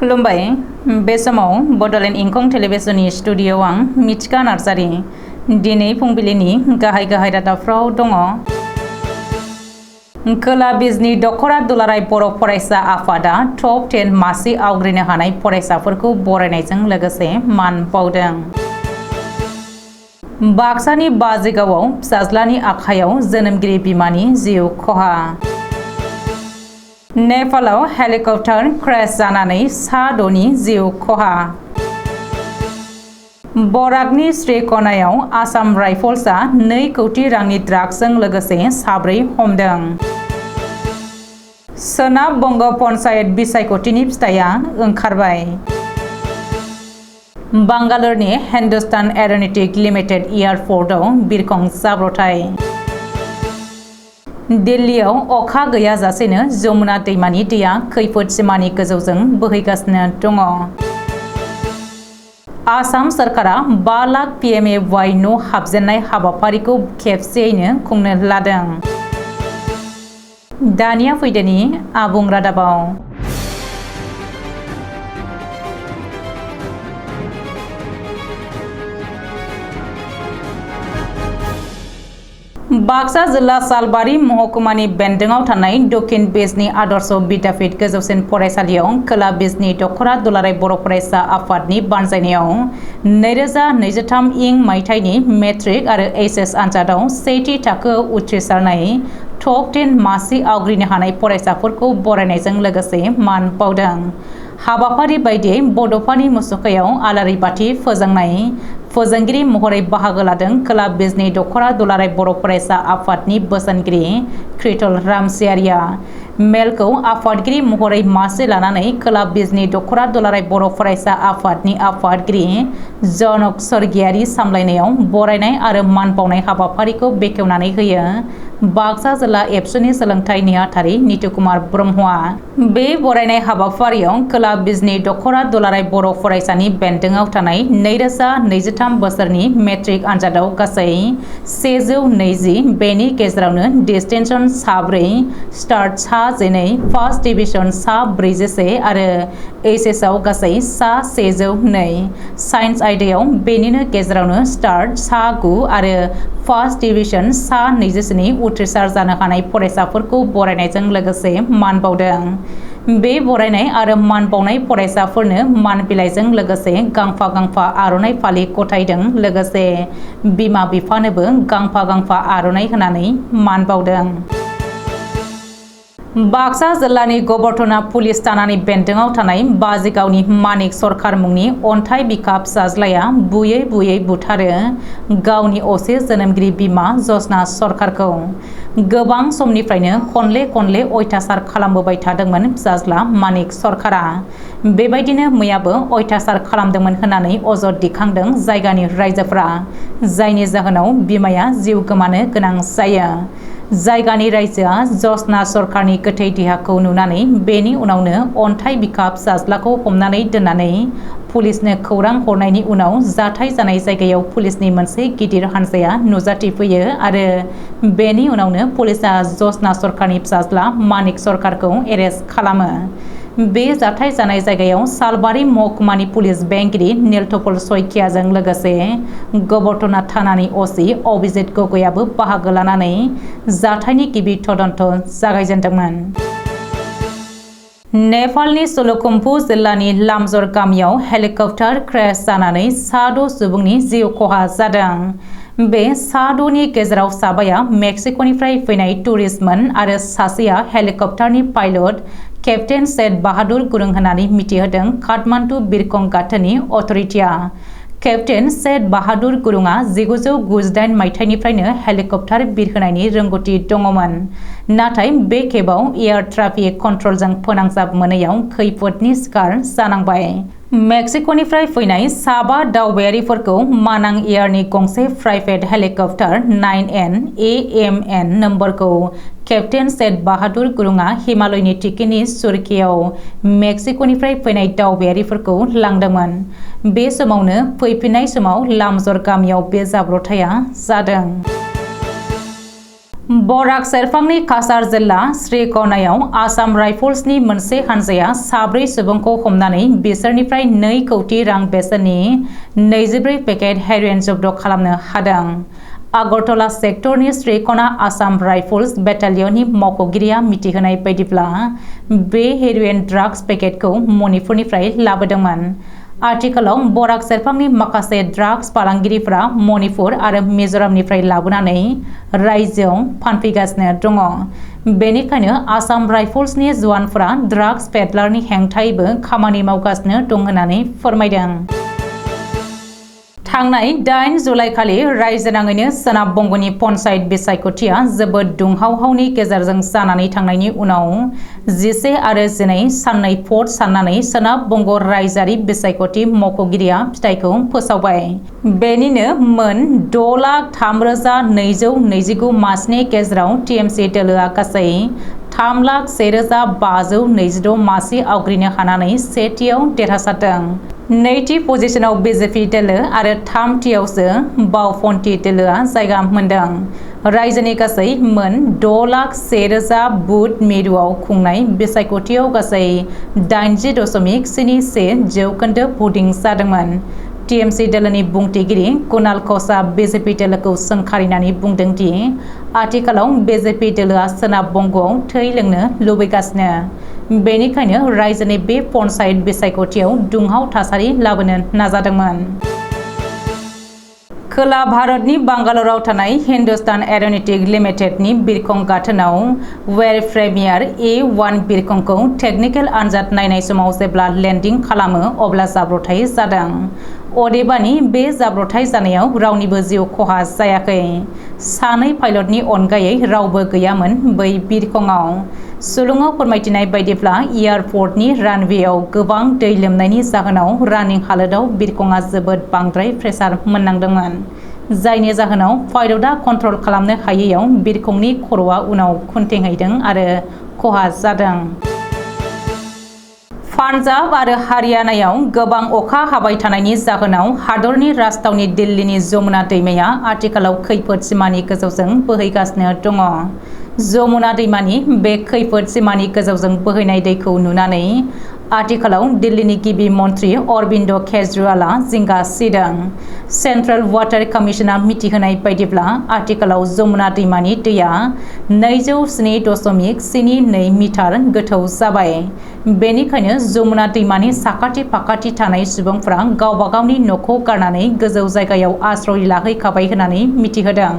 खुलुमबाय बे समाव बडलेण्ड इंखं टेलिभिजननि स्टुडिय'आव आं मिथिका नार्जारी दिनै फुंबिलिनि गाहाय रादाबफ्राव दङ। खोला बिजनि दखरा दुलाराय बर' फरायसा आफादा टप 10 मासि आवग्रिनो हानाय फरायसाफोरखौ बरायनायजों लोगोसे मान बावदों। बाक्सानि बाजिगावआव फिसाज्लानि आखायाव जोनोमगिरि बिमानि जिउ खहा। नेपालाव हेलिकप्टार क्रेश जानानै सा 6नि जिउ खहा। बराकनि श्रीकनायाव आसाम राइफल्सआ 2 कौटि रांनि ड्राग्सजों लोगोसे 4 हमदों। सोनाब बंग पन्चायत बिसायख'थिनि फिथाइया ओंखारबाय। बांगालुरुनि हिन्दुस्तान एर'नटिक लिमिटेड एयारपर्टआव बिरखं जाब्रबथाय। दिल्लीयाव अखा गैयाजासेनो जमुना दैमानि दैया खैफोद सिमानि गोजौजों बोहैगासिनो दङ। आसाम सरकारा 5 लाख PMAY न' हाबजेननाय हाबाफारिखौ खेबसेयैनो खुंनो लादों। दानिया फैदोनि आबुं रादाबाव। बाक्सा जिल्ला सालबारि महकुमानि बेन्दोङाव थानाय दक्षिण बिजनि आदर्श विद्यापीठ गोजौसिन फरायसालियाव खोला बिजनि दखरा दुलाराय बर' फरायसा आफादनि बानजायनायाव 2023 इं मायथाइनि मेट्रिक आरो HS आनजादाव सेथि थाखोआव उथ्रिसारनाय टप 10 मासि आवग्रिनो हानाय फरायसाफोरखौ बरायनायजों लोगोसे मान बावदों। हाबाफारि बायदियै बड'फानि मुसुखायाव आलारि बाथि फोजोंनाय फोजोंगिरि महरै बाहागो लादों खोला बिजनि दखरा दुलाराय बर' फरायसा आफादनि बोसोनगिरि कृतल रामसियारिया। मेलखौ आफादगिरि महरै मासि लानानै खोला बिजनि दखरा दुलाराय बर' फरायसा आफादनि आफादगिरि जनक स्वर्गियारि सामलायनायाव बरायनाय आरो मान बावनाय हाबाफारिखौ बेखेवनानै होयो बाक्सा जिल्ला एबसुनि सोलोंथाइ नेहाथारि नितुकुमार ब्रह्मआ। बे बरायनाय हाबाफारियाव खोला बिजनि दखरा दुलाराय बर' फरायसानि बेन्दोङाव थानाय 2023 बोसोरनि मेट्रिक आनजादाव गासै 120, बेनि गेजेरावनो डिस्टिंक्शन 4, स्टार्ट 12, फार्स्ट डिभिजन 41 आरो HS आव गासै 102। साइन्स आयदायाव बेनिनो गेजेरावनो स्टार्ट 9 आरो फार्स्ट डिभिजन 27 उथ्रिसार जानो हानाय फरायसाफोरखौ बरायनायजों लोगोसे मान बावदों। बे बरायनाय आरो मान बावनाय फरायसाफोरनो मान बिलाइजों लोगोसे गांफा आर'नाइ फालि गथायदों। लोगोसे बिमा बिफानोबो गांफा आर'नाइ होनानै मान बावदों। बाक्सा जिल्लानि गबरथना पुलिस थानानि बेन्दोङाव थानाय बाजिगावनि मानिक सरखार मुंनि अन्थाइ बिखा फिसाज्लाया बुयै बुथारो गावनि असे जोनोमगिरि बिमा जसना सरखारखौ। गोबां समनिफ्रायनो खनले अयथासार खालामबोबाय थादोंमोन फिसाज्ला मानिक सरखारा। बेबायदिनो मैयाबो अयथासार खालामदोंमोन होननानै अजद दिखांदों जायगानि रायजोफोरा, जायनि जाहोनाव बिमाया जिउ गोमानो गोनां जायो। जायगानि रायजोआ जसना सरकारनि गोथै देहाखौ नुनानै बेनि उनावनो अन्थाइ बिखा फिसाज्लाखौ हमनानै दोननानै पुलिसनो खौरां हरनायनि उनाव जाथाय जानाय जायगायाव पुलिसनि मोनसे गिदिर हानजाया नुजाथिफैयो आरो बेनि उनावनो पुलिसआ जसना सरकारनि फिसाज्ला मानिक सरकारखौ एरेस्ट खालामो। बे जाथाय जानाय जायगायाव सालबारि महकुमानि पुलिस बेंगिरि नीलथपल सयखियाजों लोगोसे गबरथना थानानि OC अभिजित गगैआबो बाहागो लानानै जाथायनि गिबि तदन्त जागायजेनदोंमोन। नेपालनि सलुखुम्फु जिल्लानि लामजर गामियाव हेलिकप्टार क्रेश जानानै सा 6 सुबुंनि जिउ खहा जादों। बे सा 6नि गेजेराव साबाया मेक्सिक'निफ्राय फैनाय टुरिस्टमोन आरो सासेया हेलिकप्टारनि पाइलट केप्टेन सेठ बाहादुर गुरुं होननानै मिथिहोदों काठमान्डु बिरखं गाथोननि अथ'रिटिया। केप्टेन सेठ बाहादुर गुरुङा 1998 मायथाइनिफ्रायनो हेलिकप्टार बिरहोनायनि रोंगौथि दङमोन, नाथाय बे खेबाव एयार ट्राफिक कन्ट्रलजों फोनांजाब मोनैयाव खैफोदनि शिकार जानांबाय। मेक्सिक'निफ्राय फैनाय साबा दावबायारिफोरखौ मानां एयारनि गंसे प्राइभेट हेलिकप्टार 9N AMN नम्बरखौ केप्टेन सेठ बाहादुर गुरुङा हिमालयनि थिखिनि सुरखियाव मेक्सिक'निफ्राय फैनाय दावबायारिफोरखौ लांदोंमोन। बे समावनो फैफिननाय समाव लामजर गामियाव बे जाब्रबथाया जादों। बराक सेरफांनि काछार जिल्ला श्रीक'नायाव आसाम राइफल्सनि मोनसे हानजाया साब्रै सुबुंखौ हमनानै बिसोरनिफ्राय 2 कौटि रां बेसेननि 24 पेकेट हेर'इन जब्द खालामनो हादों। आगरतला सेक्टरनि श्रीक'ना आसाम राइफल्स बेटालियननि मावख'गिरिया मिथिहोनाय बायदिब्ला बे हेर'इन ड्राग्स पेकेटखौ मणिपुरनिफ्राय लाबोदोंमोन। आथिखालाव बराक सेरफांनि माखासे ड्राग्स फालांगिरिफोरा मणिपुर आरो मिज'रामनिफ्राय लाबोनानै रायजोआव फानफैगासिनो दङ। बेनिखायनो आसाम राइफल्सनि जवानफोरा ड्राग्स पेडलारनि हेंथायैबो खामानि मावगासिनो दं होननानै फोरमायदों। थांनाय 8 जुलाइखालि रायजोनाङैनो सोनाब बंग'नि पन्चायत बिसायख'थिया जोबोद दुंहावहावनि गेजेरजों जानानै थांनायनि उनाव 11 आरो 12 साननै भट साननानै सोनाब बंग' रायजोआरि बिसायख'थि मावख'गिरिया फिथायखौ फोसावबाय। बेनिनो मोन 6,03,229 मासिनि गेजेराव टिएमसि दोलोआ गासै 3,01,526 मासि आवग्रिनो हानानै सेथियाव देरहासारदों। नैथि पजिशनाव बिजेपि दोलो आरो थामथियावसो बावपन्थी दोलोआ जायगा मोनदों। रायजोनि गासै मोन 6,01,000 बुथ मिरुआव खुंनाय बिसायख'थियाव गासै 80.71% भटिं जादोंमोन। टिएमसि दोलोनि बुंथिगिरि कुणाल घोषआ बिजेपि दोलोखौ सोंखारिनानै बुंदों दि आथिखालाव बिजेपि दोलोआ सोनाब बंग'आव थै लोंनो लुबैगासिनो। बेनिखायनो रायजोनि बे पन्चायत बिसायख'थियाव दुंहाव थासारि लाबोनो नाजादोंमोन। खोला भारतनि बांगालराव थानाय हिन्दुस्तान एर'नटिक लिमिटेडनि बिरखं गाथोनाव वेर प्रेमियार A1 बिरखंखौ टेकनिकेल आनजाद नायनाय समाव जेब्ला लेन्डिं खालामो अब्ला जाब्रबथाय जादों। अदेबानि बे जाब्रबथाय जानायाव रावनिबो जिउ खहा जायाखै। सानै पाइलटनि अनगायै रावबो गैयामोन बै बिरखंआव। सुलुङाव फोरमायथिनाय बायदिब्ला एयारपर्टनि रानवेयाव गोबां दै लोमनायनि जाहोनाव रानिं हालोदाव बिरखंआ जोबोद बांद्राय प्रेसार मोननांदोंमोन, जायनि जाहोनाव पाइलटआ कन्ट्रल खालामनो हायैयाव बिरखंनि खर'आ उनाव खुन्थिंहैदों आरो खहा जादों। पान्जाब आरो हारियानायाव गोबां अखा हाबाय थानायनि जाहोनाव हादरनि राजथावनि दिल्लीनि जमुना दैमाया आथिखालाव खैफोद सिमानि गोजौजों बोहैगासिनो दङ। जमुना दैमानि बे खैफोद सिमानि गोजौजों बोहैनाय दैखौ नुनानै आथिखालाव दिल्लीनि गिबि मन्थ्रि अरबिन्द केजरीवालआ जिंगा सिदों। सेन्ट्रेल वाटार कमिशना मिथिहोनाय बायदिब्ला आथिखालाव जमुना दैमानि दैया 207.72 मिटार गोथौ जाबाय। बेनिखायनो जमुना दैमानि साखाथि फाखाथि थानाय सुबुंफोरा गावबा गावनि न'खौ गारनानै गोजौ जायगायाव आश्रय लाहैखाबाय होननानै मिथिहोदों।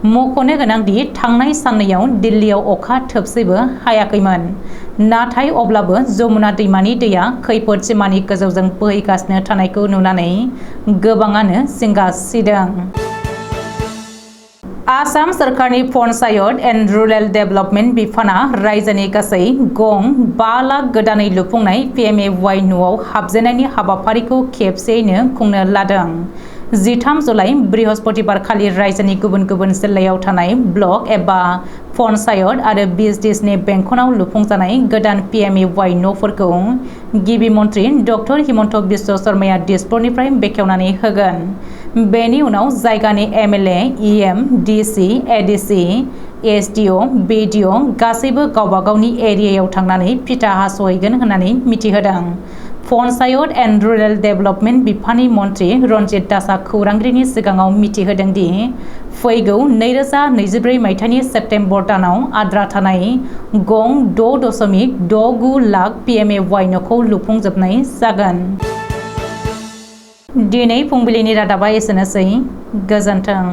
मख'नो गोनांदि थांनाय साननैयाव दिल्लीयाव अखा थोबसेबो हायाखैमोन। नाथाय अब्लाबो जमुना दैमानि दैया खैफोद सिमानि गोजौजों बोहैगासिनो थानायखौ नुनानै गोबाङानो जिंगा सिदों। आसाम सोरखारनि पन्चायत एन्ड रुरेल डेभेलपमेन्ट बिफाना रायजोनि गासै गं 5 लाख गोदानै लुफुंनाय PMAY न'आव हाबजेननायनि हाबाफारिखौ खेबसेयैनो खुंनो लादों। 13 जुलाइ बृहस्पतिबारखालि रायजोनि गुबुन गुबुन जिल्लायाव थानाय ब्लक एबा पन्चायत आरो 20 बेंखनाव लुफुंजानाय गोदान PMAY न'फोरखौ गिबि मन्थ्रि डक्टर हिमन्त बिश्व शर्माया दिसपुरनिफ्राय बेखेवनानै होगोन। बेनि उनाव जायगानि MLA, EM, DC, ADC, SDO, BDO गासैबो गावबा गावनि एरियायाव थांनानै फिथा हास'हैगोन होननानै मिथिहोदों। पन्चायत एन्ड रुरेल डेभेलपमेन्ट बिफाननि मन्थ्रि रन्जित दासआ खौरांगिरिनि सिगाङाव मिथिहोदों दि फैगौ 2024 मायथाइनि सेप्तेम्बर दानाव आद्रा थानाय गं 6.69 लाख PMAY न'खौ लुफुंजोबनाय जागोन। दिनै फुंबिलिनि रादाबा एसेनोसै। गोजोन्थों।